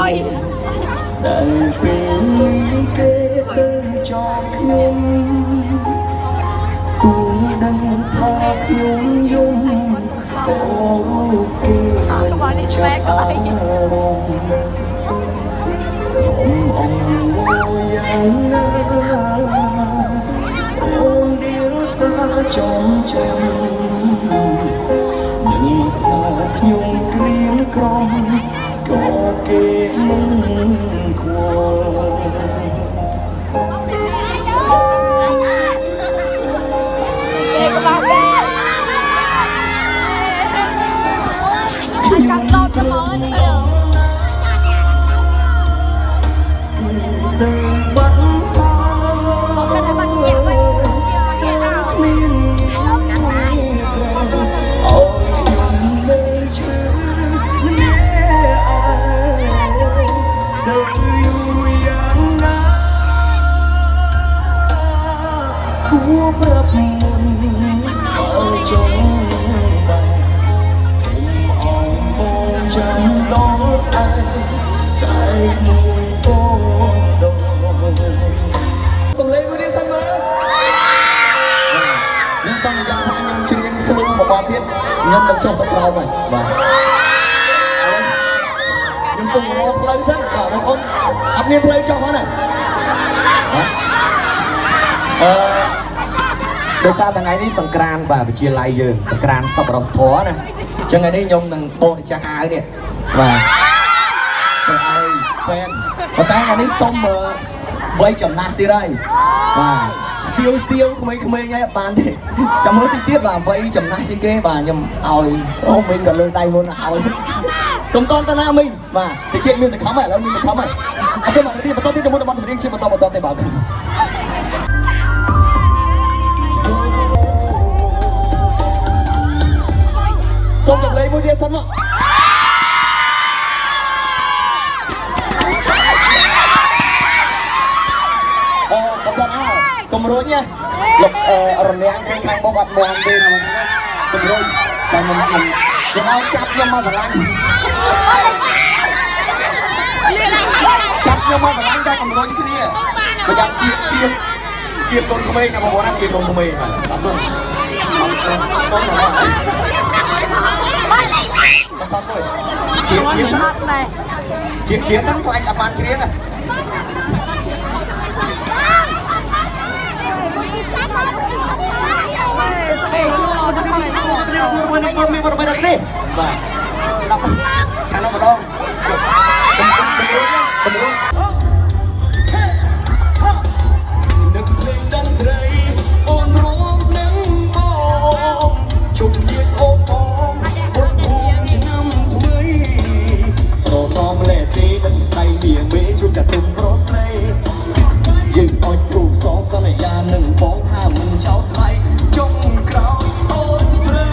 ได้เป็นนี้เกเตยจอมขยมตูงดังพาขยมยมก็รู้เกมันจะอารมณ์ขององค์โวอย่างนั้นองค์เดียวเธอจอมจำหนึ่งพาขยมเกรียงกรมก็เกมึงควจังรอบจะมองนี่ខ្ញុំនឹងចុះទៅក្រោមហើយបាទខ្ញុំពុំរកផ្លូវសិនបាទបងប្អូនអត់មានផ្លូវចុះហ្នឹងណាដោយសារថ្ងៃនេះសង្ក្រាន្តបាទវិទ្យាល័យយើងសង្ក្រាន្តសប្បុរសធម៌ណាអញ្ចឹងថ្ងៃនេះខ្ញុំនឹងបរិច្ចាគអាវនេះបាទទៅឲ្យហ្វេនប៉ុន្តែថ្ងៃនេះសុំវ័យចំណាស់ទៀតហើយបាទស្ទៀវក្មេងៗហើយអត់បានទេចាំមើលតិចទៀតបាទវ័យចំណាស់ជាងគេបាទខ្ញុំឲ្យអូមីងក៏លើកដៃមុនឲ្យកុំតន់តាណាមីងបាទតិចទៀតមានសង្ឃឹមហើយឥឡូវមានសង្ឃឹមហើយអត់ទេបាទបន្តទៀតជាមួយរបស់ចម្រៀងជាបន្តទេបាទសូមចម្លែកមួយទៀតសិនមកគម្រុញណាលោករនាំងខាងមុខអត់មាន់ទេណាគម្រុញតែខ្ញុំឲ្យចាប់ខ្ញុំមកស្រឡាញ់ចាប់ខ្ញុំមកស្រឡាញ់តែគម្រុញគ្នាប្រយ័ត្នគៀបកូនក្មេងណាបងប្អូនណាគៀបកូនក្មេងបាទអត់ទេអត់ទេតោះណាជាសិនខ្លាចអត់បានជ្រៀងណាមានបរិបទនេះបាទដល់ខាងនោះម្ដងនឹកភ្លេងតន្ត្រីអូនរួមនឹងបងជុំជាតិអូនបងបុនភូមិឆ្នាំថ្មីស្រតមលេទីដឹងដៃវាមេជួបចាទុំរស់ស្រីយើងអត់គ្រូសងសន្យានឹងបងថាមិនចោលថ្លៃចុងក្រោយអូនស្រី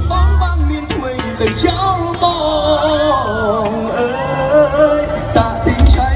បងបានមានថ្មីទៅចោលបងអើយតាទីឆៃ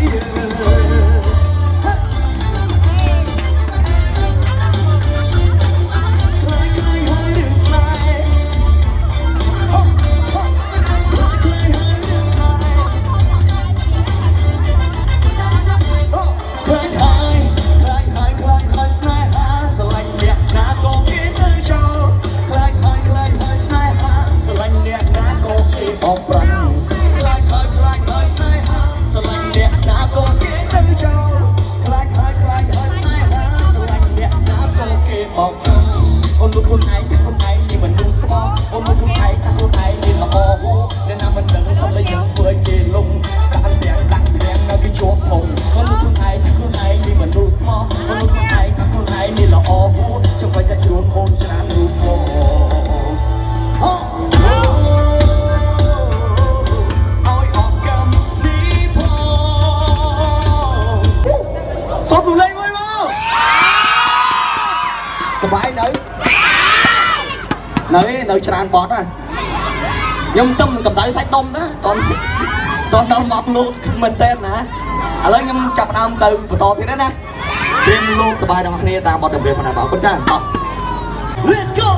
នៅច្រើនបត់ណាខ្ញុំទឹមនឹងកម្ដៅសាច់ដុំណាតន់ដល់មកលោកមែនតើណាឥឡូវខ្ញុំចាប់ដើមទៅបន្តទៀតណាត្រៀមលោកសប្បាយទាំងគ្នាតាមបទចម្រៀងផងណាបងអរគុណចា៎តោះ Let's go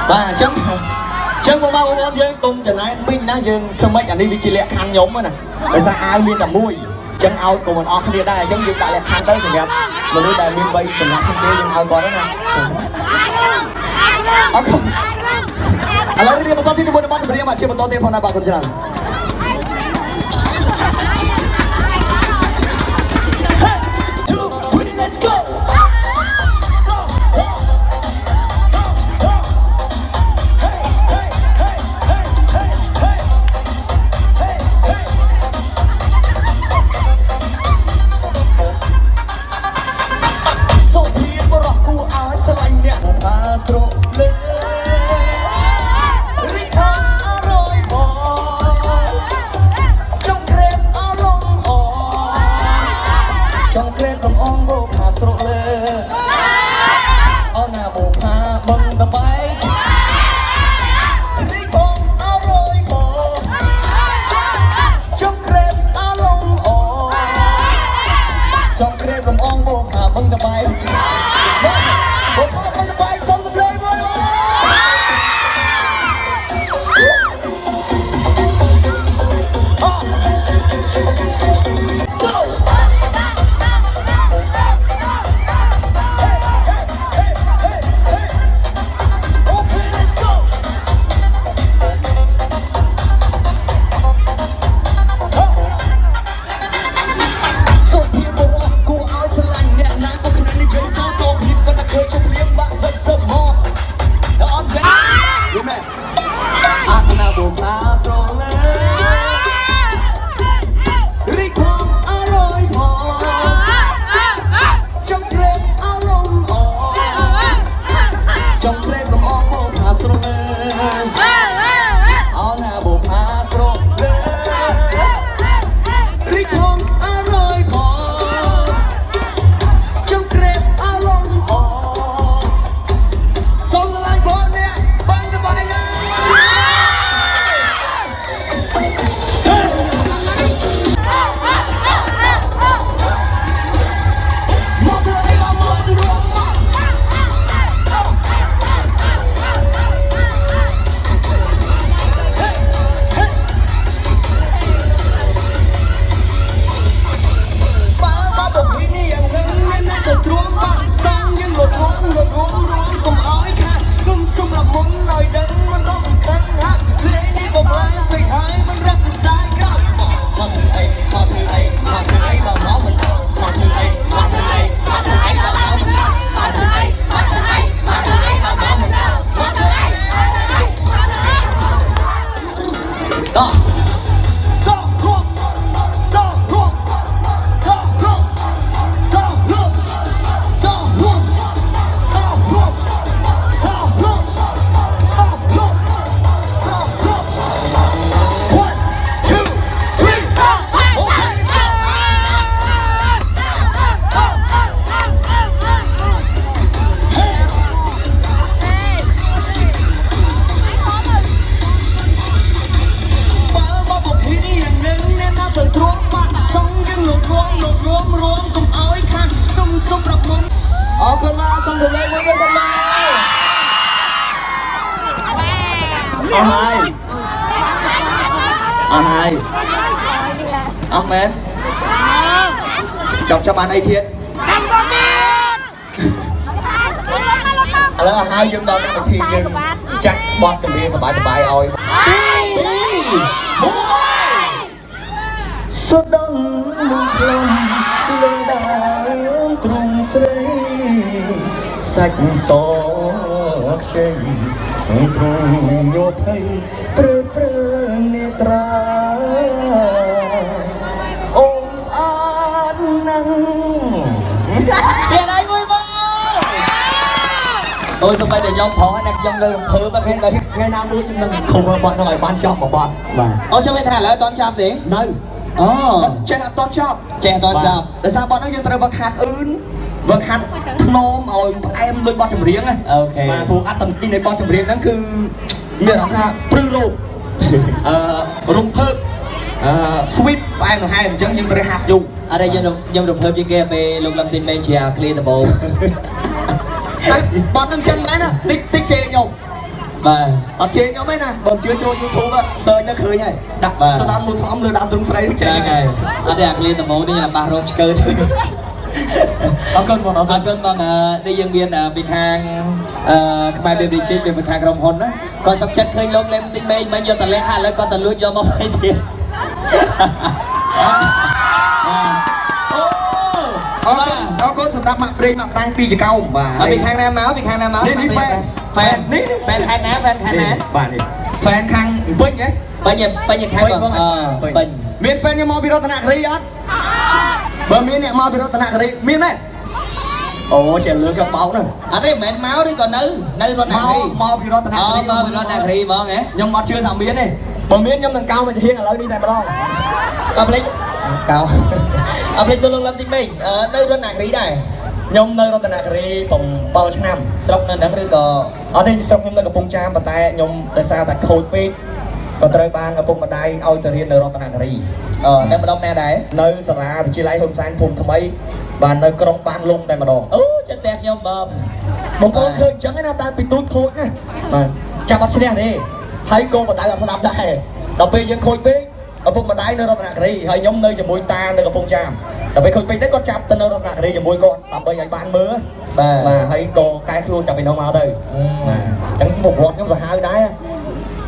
và chân của bao nhiêu dương tung trở này mình đã dương thơm mấy anh đi chỉ lẹ khăn nhóm nữa nè để sao ai miên là mui chân ao của mình ao kia đây chân dương đại lẹ khăn tới thì đẹp mình đi đại miên bay chẳng là xem kia nhưng ao có đó nè ok alors dia betul tidak boleh makan beri macam betul telefon apa kerjaan trong khuôn tầm ong bộ phá sổ lê ở nhà bộ phá bằng tầm bay đi phong áo rồi bộ trong khuôn áo lông ổ trong khuôn tầm ong bộ phá bằng tầm bay bộ phá bằng tầm bay xong tầm lê với hai ông em chọc cho bạn ấy thiệt là hai dương đó một thì dương chắc bọt cầm điสบายoi suốt đông mùa đông lên đảo trung sấy sạch gió chơi trung nhô thấy prơ prơ nê tra ôm sát nắng tiền ai vui vơi ôi sao bây giờ nhóm phó hay là nhóm đây thơ bác hết đấy ngày nào luôn nhưng không có bọn nó lại ban cho một bọn ôi cho bên thằng là toàn chạm gì nơi trẻ toàn chạm tại sao bọn nó dân tao vật hạt vật hạt nôm ôi em đôi bọn chồng riêng ấy mà thuộc ăn tầm tin này bọn chồng riêng đó cứ miệng nó ha prư lô rung thơm sweet em hai chân nhưng tao hạt dùng ở đây dân rung thơm như kia về lục lâm tin bên chè clean the bowl bọn nâng chân đấy nè tích chê nhau បាទ អត់ជេរខ្ញុំទេណាបើជឿចូល YouTube សើចនៅឃើញហើយដាក់ស្ដាំមួយធំលើដើមទ្រឹងស្រីទៅចេញ ចឹងហើយអត់ទេអាឃ្លាដំបូងនេះបាសរោមឆ្កើត អរគុណបងអរ អ គុណ រគុណបងនេះយើងមានពីខាងខ្មែរ BBC ពីខាងក្រុមហ៊ុនណាគាត់សុខចិត្តឃើញលោកលេងតិចមេមិនយកតលាក់ហើយឥឡូវគាត់ទៅលួចយកមកវិញទៀត អូ អរគុណសម្រាប់ម៉ាក់ប្រេងម៉ាក់តាំងពីចកោមបាទ ពីខាងណាមកពីខាងណាមក នេះហ្វេននេះ ហ្វេនខេត្តណាហ្វេនខេត្តណា បាទនេះហ្វេនខាងពេញហ៎ ពេញខេត្តបងពេញ មានហ្វេនយកមកពីរតនគិរីអត់បើមានអ្នកមកពីរតនគិរីមានទេអូចេះលើកបោកហ្នឹង អត់ទេមិនមែនមកទេក៏នៅរតនគិរី មកពីរតនគិរី មកពីរតនគិរីហ្មងហ៎ ខ្ញុំអត់ជឿថាមានទេបើមានខ្ញុំនឹងកោមកជាហៀងឥឡូវនេះតែម្ដង អត់ភ្លេចកោអត់ភ្លេចសូមលោកលំតិចមេនៅរតនគិរីដែរ ខ្ញុំនៅរតនគិរី7ឆ្នាំ ស្រុកនៅហ្នឹងឬក៏ អត់ទេស្រុកខ្ញុំនៅកំពង់ចាមប៉ុន្តែខ្ញុំដោយសារតែខូចពេកក៏ត្រូវបានឪពុកម្ដាយឲ្យទៅរៀននៅរតនគិរី នៅម្ដងណាដែរ នៅសាលាវិទ្យាល័យហ៊ុនសែនភូមិថ្មីបាននៅក្រុងបានលំតែម្ដង អូចិត្តតែខ្ញុំបង ប្អូនឃើញអញ្ចឹងណាតែពីទូចខូចណាបាទចាប់អត់ឈ្នះទេហើយកូនបណ្ដៅអត់ស្ដាប់ដែរដល់ពេលយើងខូចពេកឪពុកម្ដាយនៅរតនគិរីហើយខ្ញុំនៅជាមួយតានៅកំពង់ចាមដល់ពេលខូចពេកទៅគាត់ចាប់ទៅនៅរតនគិរីជាមួយគាត់ដើម្បីឲ្យបានមើលបាទហើយក៏កែខ្លួនចាប់ពីនោះមកទៅបាទអញ្ចឹងមុខវត្តខ្ញុំសាហាវដែរ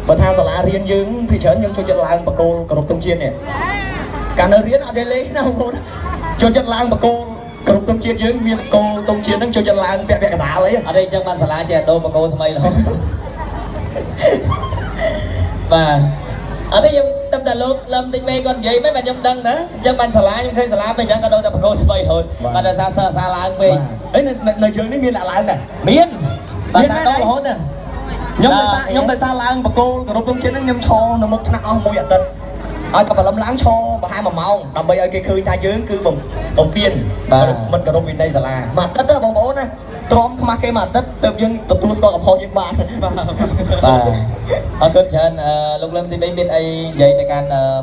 បើថាសាលារៀនយើងពីច្រើនខ្ញុំចូលចិត្តឡើងបកគោលគោរពទង់ជាតិនេះកាលនៅរៀនអត់ទេលេងណាបងប្អូនចូលចិត្តឡើងបកគោលគោរពទង់ជាតិយើងមានបកគោលទង់ជាតិហ្នឹងចូលចិត្តឡើងពាក់កណ្ដាលអី អត់ទេអញ្ចឹងបានសាលាចេះដូរបកគោថ្មីរហូតបាទអត់ទេខ្ញុំតាមតែលោកលំតិចមេគាត់និយាយមិនខ្ញុំដឹងណាអញ្ចឹងបានសាលាខ្ញុំឃើញសាលាពេលអញ្ចឹងក៏ដូរតែបកគោថ្មីរហូតបានដោយសារសិស្សសាឡើងពេក អីនៅយើងនេះមានអ្នកឡើងដែរ មានបាទសាដូររហូតណា ខ្ញុំដោយសារឡើងបកគោលគោរពទង់ជាតិហ្នឹងខ្ញុំឈរនៅមុខថ្នាក់អស់មួយអាទិត្យឲ្យតែបលឹមឡើងឈរប្រហែល1ម៉ោងដើម្បីឲ្យគេឃើញថាយើងគឺបំពេញមិនគោរពវិន័យសាលាមួយអាទិត្យទេបងប្អូនណាទ្រាំខ្មាស់គេមួយអាទិត្យទើបយើងទទួលស្គាល់កំហុសយើងបាន បាទអរគុណច្រើនលោកលឹមទី3មានអីនិយាយទៅកាន់